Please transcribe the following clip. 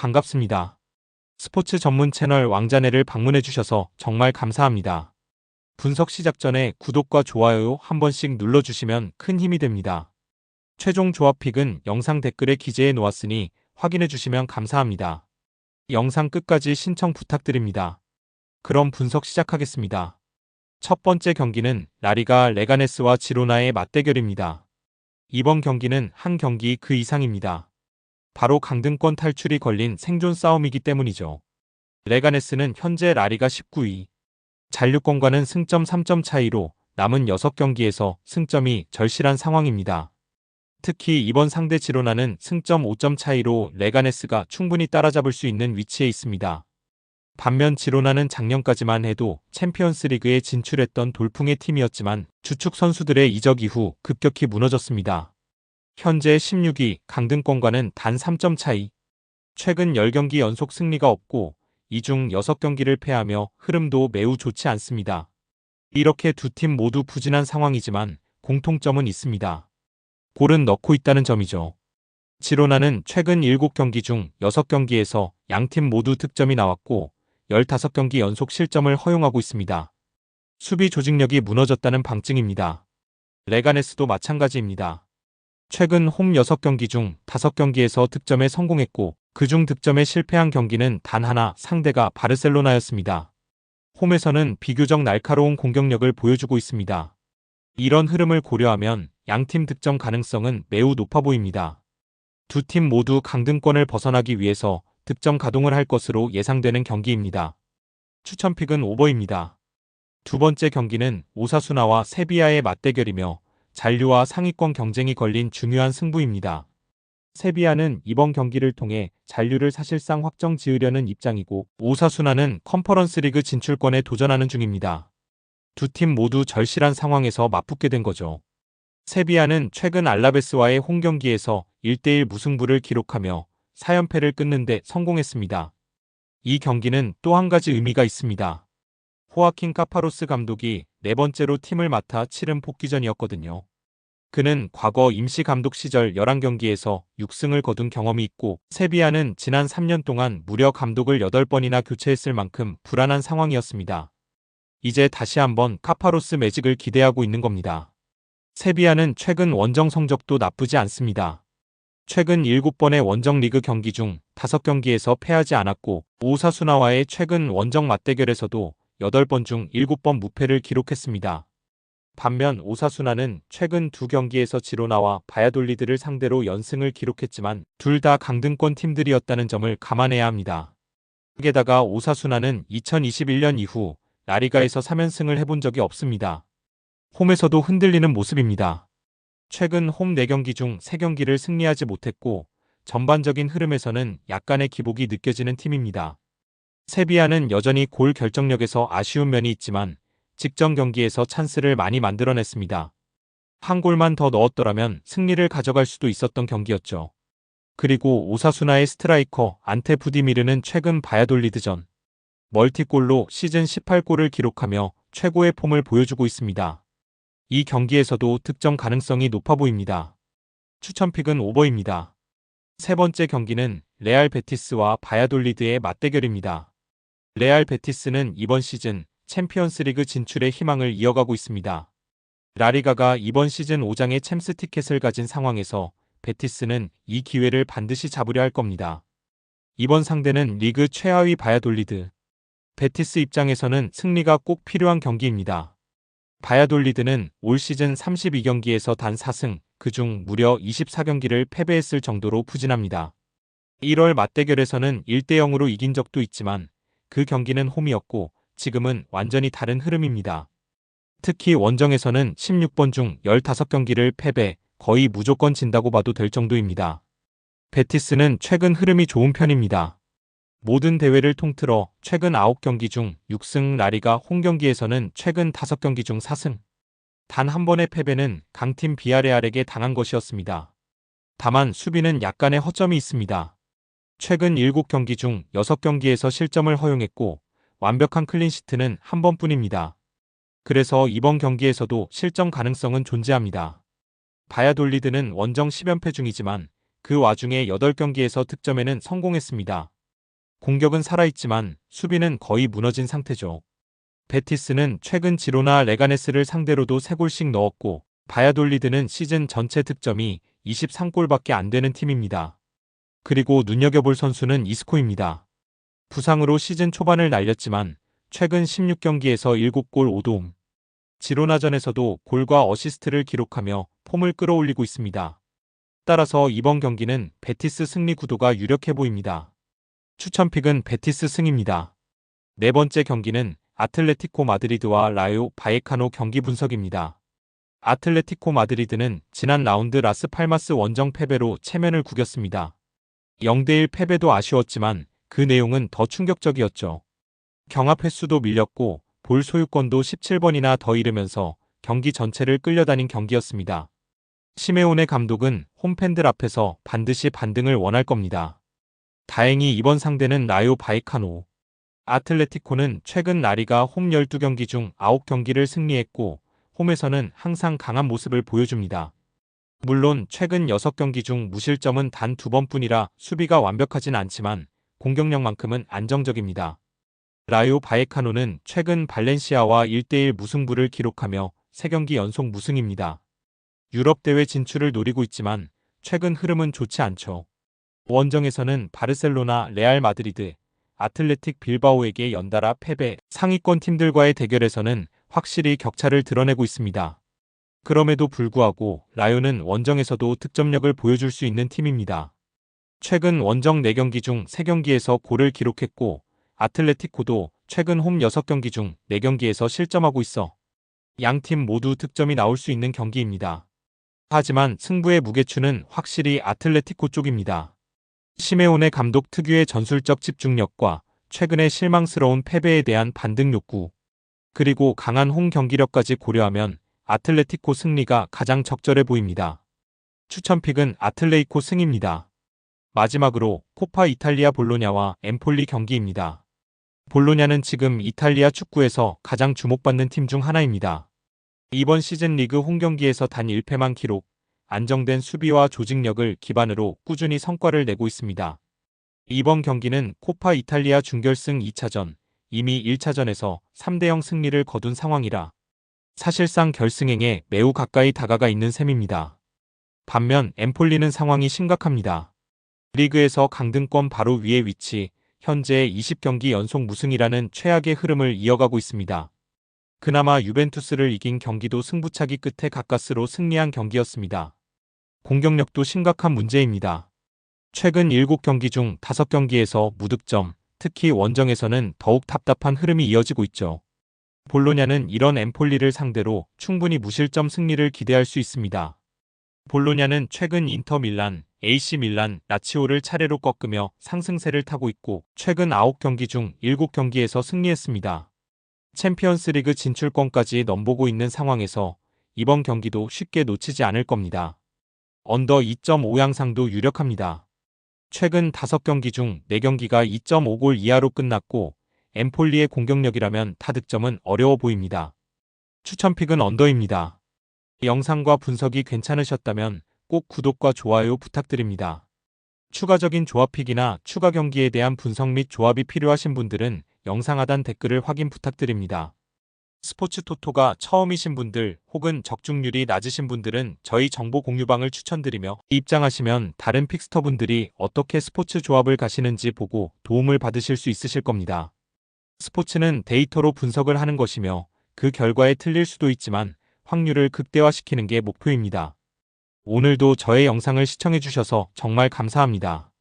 반갑습니다. 스포츠 전문 채널 왕자네를 방문해주셔서 정말 감사합니다. 분석 시작 전에 구독과 좋아요 한 번씩 눌러주시면 큰 힘이 됩니다. 최종 조합픽은 영상 댓글에 기재해 놓았으니 확인해주시면 감사합니다. 영상 끝까지 신청 부탁드립니다. 그럼 분석 시작하겠습니다. 첫 번째 경기는 라리가 레가네스와 지로나의 맞대결입니다. 이번 경기는 한 경기 그 이상입니다. 바로 강등권 탈출이 걸린 생존 싸움이기 때문이죠. 레가네스는 현재 라리가 19위, 잔류권과는 승점 3점 차이로 남은 6경기에서 승점이 절실한 상황입니다. 특히 이번 상대 지로나는 승점 5점 차이로 레가네스가 충분히 따라잡을 수 있는 위치에 있습니다. 반면 지로나는 작년까지만 해도 챔피언스리그에 진출했던 돌풍의 팀이었지만 주축 선수들의 이적 이후 급격히 무너졌습니다. 현재 16위 강등권과는 단 3점 차이. 최근 10경기 연속 승리가 없고 이 중 6경기를 패하며 흐름도 매우 좋지 않습니다. 이렇게 두 팀 모두 부진한 상황이지만 공통점은 있습니다. 골은 넣고 있다는 점이죠. 지로나는 최근 7경기 중 6경기에서 양팀 모두 득점이 나왔고 15경기 연속 실점을 허용하고 있습니다. 수비 조직력이 무너졌다는 방증입니다. 레가네스도 마찬가지입니다. 최근 홈 6경기 중 5경기에서 득점에 성공했고 그중 득점에 실패한 경기는 단 하나, 상대가 바르셀로나였습니다. 홈에서는 비교적 날카로운 공격력을 보여주고 있습니다. 이런 흐름을 고려하면 양팀 득점 가능성은 매우 높아 보입니다. 두 팀 모두 강등권을 벗어나기 위해서 득점 가동을 할 것으로 예상되는 경기입니다. 추천픽은 오버입니다. 두 번째 경기는 오사수나와 세비야의 맞대결이며 잔류와 상위권 경쟁이 걸린 중요한 승부입니다. 세비야는 이번 경기를 통해 잔류를 사실상 확정 지으려는 입장이고 오사수나는 컨퍼런스리그 진출권에 도전하는 중입니다. 두 팀 모두 절실한 상황에서 맞붙게 된 거죠. 세비야는 최근 알라베스와의 홈경기에서 1대1 무승부를 기록하며 4연패를 끊는 데 성공했습니다. 이 경기는 또 한 가지 의미가 있습니다. 호아킨 카파로스 감독이 네 번째로 팀을 맡아 치른 복귀전이었거든요. 그는 과거 임시 감독 시절 11경기에서 6승을 거둔 경험이 있고 세비야는 지난 3년 동안 무려 감독을 8번이나 교체했을 만큼 불안한 상황이었습니다. 이제 다시 한번 카파로스 매직을 기대하고 있는 겁니다. 세비야는 최근 원정 성적도 나쁘지 않습니다. 최근 7번의 원정 리그 경기 중 5경기에서 패하지 않았고 오사수나와의 최근 원정 맞대결에서도 8번 중 7번 무패를 기록했습니다. 반면 오사수나는 최근 2경기에서 지로나와 바야돌리드를 상대로 연승을 기록했지만 둘 다 강등권 팀들이었다는 점을 감안해야 합니다. 게다가 오사수나는 2021년 이후 라리가에서 3연승을 해본 적이 없습니다. 홈에서도 흔들리는 모습입니다. 최근 홈 4경기 중 3경기를 승리하지 못했고 전반적인 흐름에서는 약간의 기복이 느껴지는 팀입니다. 세비야는 여전히 골 결정력에서 아쉬운 면이 있지만 직전 경기에서 찬스를 많이 만들어냈습니다. 한 골만 더 넣었더라면 승리를 가져갈 수도 있었던 경기였죠. 그리고 오사수나의 스트라이커 안테 부디미르는 최근 바야돌리드전 멀티골로 시즌 18골을 기록하며 최고의 폼을 보여주고 있습니다. 이 경기에서도 득점 가능성이 높아 보입니다. 추천픽은 오버입니다. 세 번째 경기는 레알 베티스와 바야돌리드의 맞대결입니다. 레알 베티스는 이번 시즌 챔피언스리그 진출의 희망을 이어가고 있습니다. 라리가가 이번 시즌 5장의 챔스 티켓을 가진 상황에서 베티스는 이 기회를 반드시 잡으려 할 겁니다. 이번 상대는 리그 최하위 바야돌리드. 베티스 입장에서는 승리가 꼭 필요한 경기입니다. 바야돌리드는 올 시즌 32경기에서 단 4승, 그중 무려 24경기를 패배했을 정도로 부진합니다. 1월 맞대결에서는 1대0으로 이긴 적도 있지만 그 경기는 홈이었고 지금은 완전히 다른 흐름입니다. 특히 원정에서는 16번 중 15경기를 패배, 거의 무조건 진다고 봐도 될 정도입니다. 베티스는 최근 흐름이 좋은 편입니다. 모든 대회를 통틀어 최근 9경기 중 6승, 라리가 홈경기에서는 최근 5경기 중 4승. 단 한 번의 패배는 강팀 비아레알에게 당한 것이었습니다. 다만 수비는 약간의 허점이 있습니다. 최근 7경기 중 6경기에서 실점을 허용했고 완벽한 클린시트는 한 번뿐입니다. 그래서 이번 경기에서도 실점 가능성은 존재합니다. 바야돌리드는 원정 10연패 중이지만 그 와중에 8경기에서 득점에는 성공했습니다. 공격은 살아있지만 수비는 거의 무너진 상태죠. 베티스는 최근 지로나 레가네스를 상대로도 3골씩 넣었고 바야돌리드는 시즌 전체 득점이 23골밖에 안 되는 팀입니다. 그리고 눈여겨볼 선수는 이스코입니다. 부상으로 시즌 초반을 날렸지만 최근 16경기에서 7골 5도움. 지로나전에서도 골과 어시스트를 기록하며 폼을 끌어올리고 있습니다. 따라서 이번 경기는 베티스 승리 구도가 유력해 보입니다. 추천픽은 베티스 승입니다. 네 번째 경기는 아틀레티코 마드리드와 라요 바예카노 경기 분석입니다. 아틀레티코 마드리드는 지난 라운드 라스팔마스 원정 패배로 체면을 구겼습니다. 0대1 패배도 아쉬웠지만 그 내용은 더 충격적이었죠. 경합 횟수도 밀렸고 볼 소유권도 17번이나 더 잃으면서 경기 전체를 끌려다닌 경기였습니다. 시메오네 감독은 홈팬들 앞에서 반드시 반등을 원할 겁니다. 다행히 이번 상대는 라요 바이카노. 아틀레티코는 최근 라리가 홈 12경기 중 9경기를 승리했고 홈에서는 항상 강한 모습을 보여줍니다. 물론 최근 6경기 중 무실점은 단 2번뿐이라 수비가 완벽하진 않지만 공격력만큼은 안정적입니다. 라요 바예카노는 최근 발렌시아와 1대1 무승부를 기록하며 3경기 연속 무승입니다. 유럽 대회 진출을 노리고 있지만 최근 흐름은 좋지 않죠. 원정에서는 바르셀로나, 레알 마드리드, 아틀레틱 빌바오에게 연달아 패배, 상위권 팀들과의 대결에서는 확실히 격차를 드러내고 있습니다. 그럼에도 불구하고 라요는 원정에서도 득점력을 보여줄 수 있는 팀입니다. 최근 원정 4경기 중 3경기에서 골을 기록했고 아틀레티코도 최근 홈 6경기 중 4경기에서 실점하고 있어 양팀 모두 득점이 나올 수 있는 경기입니다. 하지만 승부의 무게추는 확실히 아틀레티코 쪽입니다. 시메오네 감독 특유의 전술적 집중력과 최근의 실망스러운 패배에 대한 반등 욕구, 그리고 강한 홈 경기력까지 고려하면 아틀레티코 승리가 가장 적절해 보입니다. 추천픽은 아틀레이코 승입니다. 마지막으로 코파 이탈리아 볼로냐와 엠폴리 경기입니다. 볼로냐는 지금 이탈리아 축구에서 가장 주목받는 팀 중 하나입니다. 이번 시즌 리그 홈경기에서 단 1패만 기록, 안정된 수비와 조직력을 기반으로 꾸준히 성과를 내고 있습니다. 이번 경기는 코파 이탈리아 준결승 2차전, 이미 1차전에서 3대0 승리를 거둔 상황이라 사실상 결승행에 매우 가까이 다가가 있는 셈입니다. 반면 엠폴리는 상황이 심각합니다. 리그에서 강등권 바로 위에 위치, 현재 20경기 연속 무승이라는 최악의 흐름을 이어가고 있습니다. 그나마 유벤투스를 이긴 경기도 승부차기 끝에 가까스로 승리한 경기였습니다. 공격력도 심각한 문제입니다. 최근 7경기 중 5경기에서 무득점, 특히 원정에서는 더욱 답답한 흐름이 이어지고 있죠. 볼로냐는 이런 엠폴리를 상대로 충분히 무실점 승리를 기대할 수 있습니다. 볼로냐는 최근 인터 밀란, AC 밀란, 라치오를 차례로 꺾으며 상승세를 타고 있고 최근 9경기 중 7경기에서 승리했습니다. 챔피언스리그 진출권까지 넘보고 있는 상황에서 이번 경기도 쉽게 놓치지 않을 겁니다. 언더 2.5 양상도 유력합니다. 최근 5경기 중 4경기가 2.5골 이하로 끝났고 엠폴리의 공격력이라면 타득점은 어려워 보입니다. 추천픽은 언더입니다. 영상과 분석이 괜찮으셨다면 꼭 구독과 좋아요 부탁드립니다. 추가적인 조합픽이나 추가 경기에 대한 분석 및 조합이 필요하신 분들은 영상 하단 댓글을 확인 부탁드립니다. 스포츠 토토가 처음이신 분들 혹은 적중률이 낮으신 분들은 저희 정보 공유방을 추천드리며 입장하시면 다른 픽스터분들이 어떻게 스포츠 조합을 가시는지 보고 도움을 받으실 수 있으실 겁니다. 스포츠는 데이터로 분석을 하는 것이며 그 결과에 틀릴 수도 있지만 확률을 극대화시키는 게 목표입니다. 오늘도 저의 영상을 시청해주셔서 정말 감사합니다.